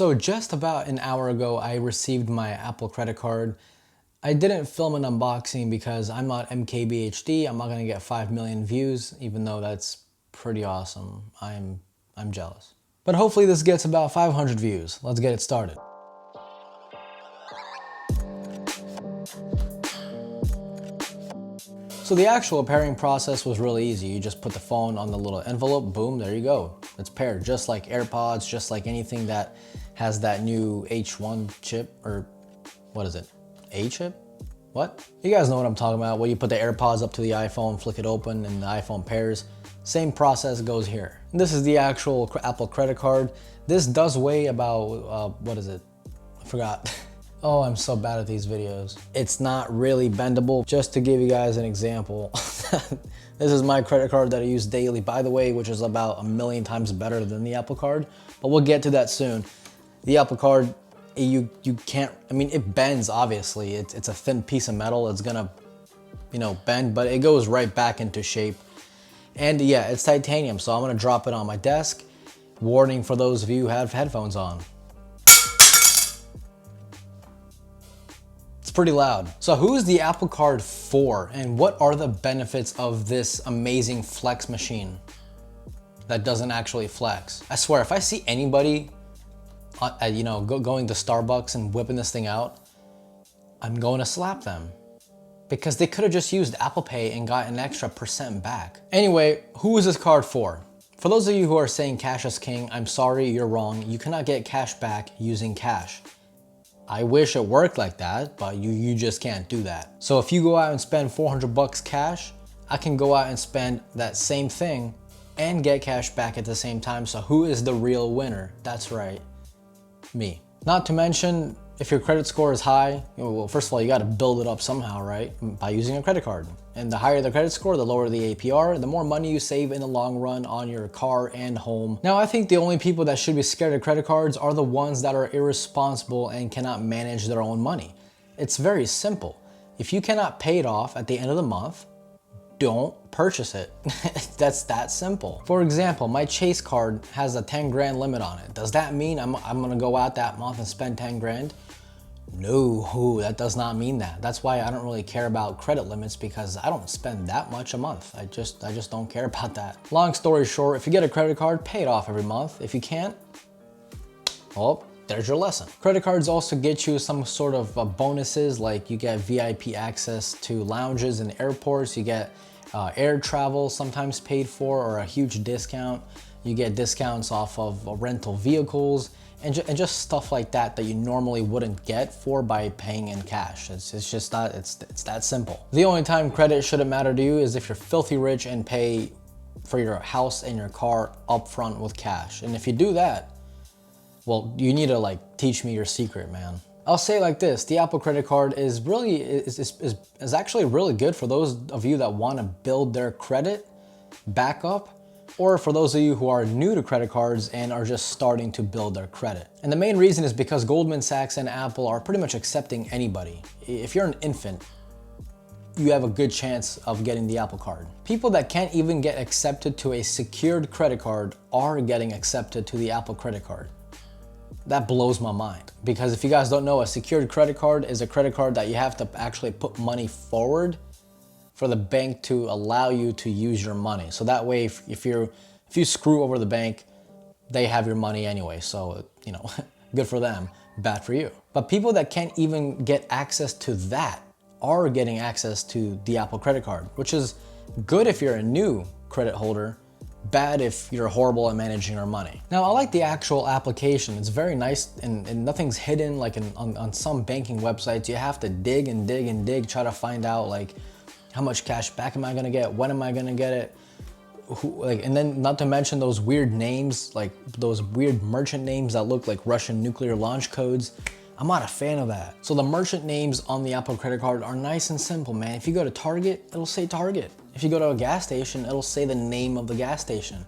So just about an hour ago, I received my Apple credit card. I didn't film an unboxing because I'm not MKBHD. I'm not gonna get 5 million views, even though that's pretty awesome. I'm jealous. But hopefully this gets about 500 views. Let's get it started. So the actual pairing process was really easy. You just put the phone on the little envelope, boom, there you go. It's paired, just like AirPods, just like anything that has that new H1 chip, or what is it? A chip? What? You guys know what I'm talking about, where you put the AirPods up to the iPhone, flick it open, and the iPhone pairs. Same process goes here. This is the actual Apple credit card. This does weigh about, what is it? I forgot. Oh, I'm so bad at these videos. It's not really bendable. Just to give you guys an example, this is my credit card that I use daily, by the way, which is about 1,000,000 times better than the Apple card, but we'll get to that soon. The Apple card, you can't, I mean, it bends, obviously. It's a thin piece of metal. It's gonna, bend, but it goes right back into shape. And yeah, it's titanium, so I'm gonna drop it on my desk. Warning for those of you who have headphones on. It's pretty loud. So who is the Apple Card for, and what are the benefits of this amazing flex machine that doesn't actually flex? I swear, if I see anybody, going to Starbucks and whipping this thing out, I'm going to slap them, because they could have just used Apple Pay and got an extra % back. Anyway, who is this card for? For those of you who are saying cash is king, I'm sorry, you're wrong. You cannot get cash back using cash. I wish it worked like that, but you just can't do that. So if you go out and spend 400 bucks cash, I can go out and spend that same thing and get cash back at the same time. So who is the real winner? That's right, me. Not to mention, if your credit score is high, well, first of all, you gotta build it up somehow, right? By using a credit card. And the higher the credit score, the lower the APR, the more money you save in the long run on your car and home. Now, I think the only people that should be scared of credit cards are the ones that are irresponsible and cannot manage their own money. It's very simple. If you cannot pay it off at the end of the month, don't purchase it. That's that simple. For example, my Chase card has a 10 grand limit on it. Does that mean I'm gonna go out that month and spend 10 grand? No, that does not mean that. That's why I don't really care about credit limits, because I don't spend that much a month. I just don't care about that. Long story short, if you get a credit card, pay it off every month. If you can't, well, there's your lesson. Credit cards also get you some sort of bonuses, like you get VIP access to lounges in airports, you get air travel sometimes paid for, or a huge discount. You get discounts off of rental vehicles, and just stuff like that that you normally wouldn't get by paying in cash. It's just not, it's that simple. The only time credit shouldn't matter to you is if you're filthy rich and pay for your house and your car upfront with cash. And if you do that, well, you need to teach me your secret, man. I'll say it like this, the Apple credit card is actually really good for those of you that want to build their credit back up, or for those of you who are new to credit cards and are just starting to build their credit. And the main reason is because Goldman Sachs and Apple are pretty much accepting anybody. If you're an infant, you have a good chance of getting the Apple card. People that can't even get accepted to a secured credit card are getting accepted to the Apple credit card. That blows my mind, because if you guys don't know, a secured credit card is a credit card that you have to actually put money forward for the bank to allow you to use your money. So that way, if you screw over the bank, they have your money anyway. So, good for them, bad for you. But people that can't even get access to that are getting access to the Apple credit card, which is good if you're a new credit holder, bad if you're horrible at managing your money. Now, I like the actual application. It's very nice, and nothing's hidden like on some banking websites. You have to dig and dig and dig, try to find out how much cash back am I gonna get? When am I gonna get it? And then not to mention those weird names, those weird merchant names that look like Russian nuclear launch codes. I'm not a fan of that. So the merchant names on the Apple credit card are nice and simple, man. If you go to Target, it'll say Target. If you go to a gas station, it'll say the name of the gas station.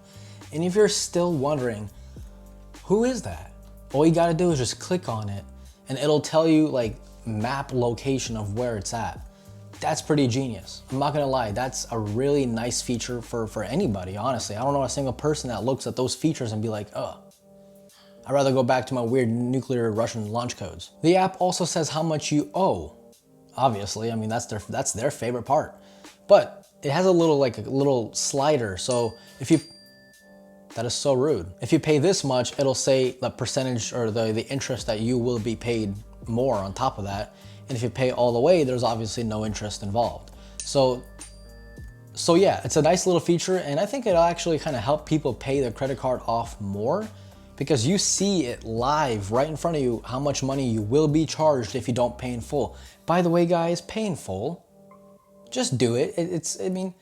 And if you're still wondering, who is that? All you gotta do is just click on it, and it'll tell you map location of where it's at. That's pretty genius. I'm not gonna lie, that's a really nice feature for anybody, honestly. I don't know a single person that looks at those features and be like, oh, I'd rather go back to my weird nuclear Russian launch codes. The app also says how much you owe. Obviously, I mean, that's their favorite part. But it has a little slider. So if you, that is so rude. If you pay this much, it'll say the percentage or the interest that you will be paid more on top of that. And if you pay all the way, there's obviously no interest involved. So yeah, it's a nice little feature, and I think it'll actually kind of help people pay their credit card off more, because you see it live right in front of you how much money you will be charged if you don't pay in full. By the way, guys, pay in full. Just do it. I mean,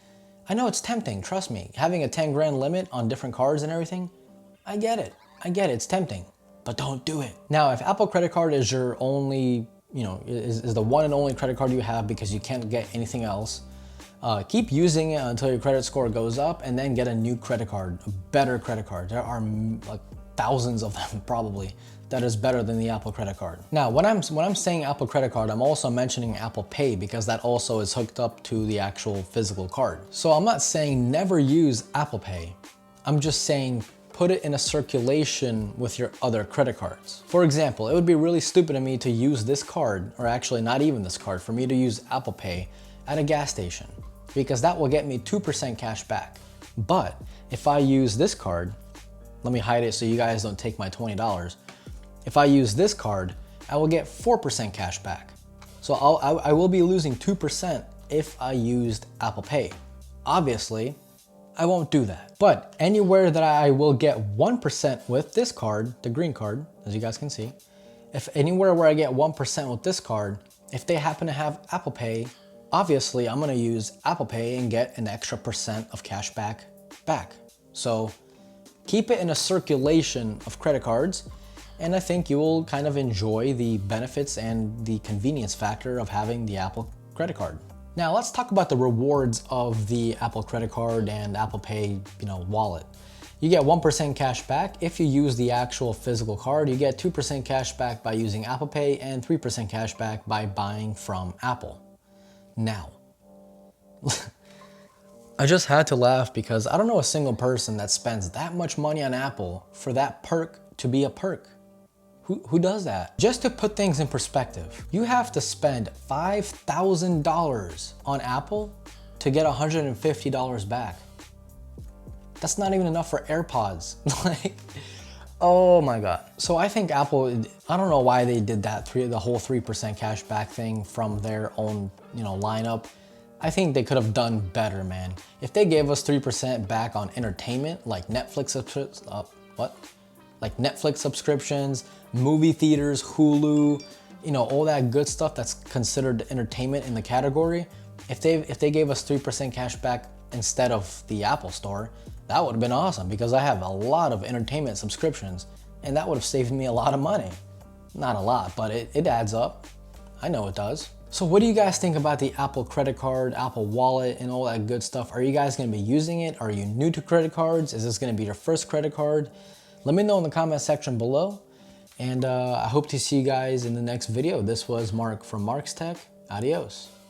I know it's tempting, trust me. Having a 10 grand limit on different cards and everything, I get it, it's tempting, but don't do it. Now, if Apple credit card is your only, is the one and only credit card you have because you can't get anything else, keep using it until your credit score goes up, and then get a new credit card, a better credit card. There are like thousands of them probably that is better than the Apple credit card. Now, when I'm saying Apple credit card, I'm also mentioning Apple Pay, because that also is hooked up to the actual physical card. So I'm not saying never use Apple Pay. I'm just saying put it in a circulation with your other credit cards. For example, it would be really stupid of me to use this card, or actually not even this card, for me to use Apple Pay at a gas station, because that will get me 2% cash back. But if I use this card, let me hide it so you guys don't take my $20. If I use this card, I will get 4% cash back. So I will be losing 2% if I used Apple Pay. Obviously, I won't do that. But anywhere that I will get 1% with this card, the green card, as you guys can see, if anywhere where I get 1% with this card, if they happen to have Apple Pay, obviously I'm gonna use Apple Pay and get an extra % of cash back. So keep it in a circulation of credit cards, and I think you will kind of enjoy the benefits and the convenience factor of having the Apple credit card. Now let's talk about the rewards of the Apple credit card and Apple Pay, wallet. You get 1% cash back if you use the actual physical card. You get 2% cash back by using Apple Pay, and 3% cash back by buying from Apple. Now, I just had to laugh because I don't know a single person that spends that much money on Apple for that perk to be a perk. Who does that? Just to put things in perspective, you have to spend $5,000 on Apple to get $150 back. That's not even enough for AirPods. Like, oh my God. So I think Apple, I don't know why they did that, the whole 3% cash back thing from their own, lineup. I think they could have done better, man. If they gave us 3% back on entertainment, like Netflix subscriptions, movie theaters, Hulu, all that good stuff that's considered entertainment in the category. If they gave us 3% cash back instead of the Apple Store, that would have been awesome, because I have a lot of entertainment subscriptions, and that would have saved me a lot of money. Not a lot, but it adds up. I know it does. So what do you guys think about the Apple credit card, Apple Wallet, and all that good stuff? Are you guys gonna be using it? Are you new to credit cards? Is this gonna be your first credit card? Let me know in the comment section below. And I hope to see you guys in the next video. This was Mark from Mark's Tech. Adios.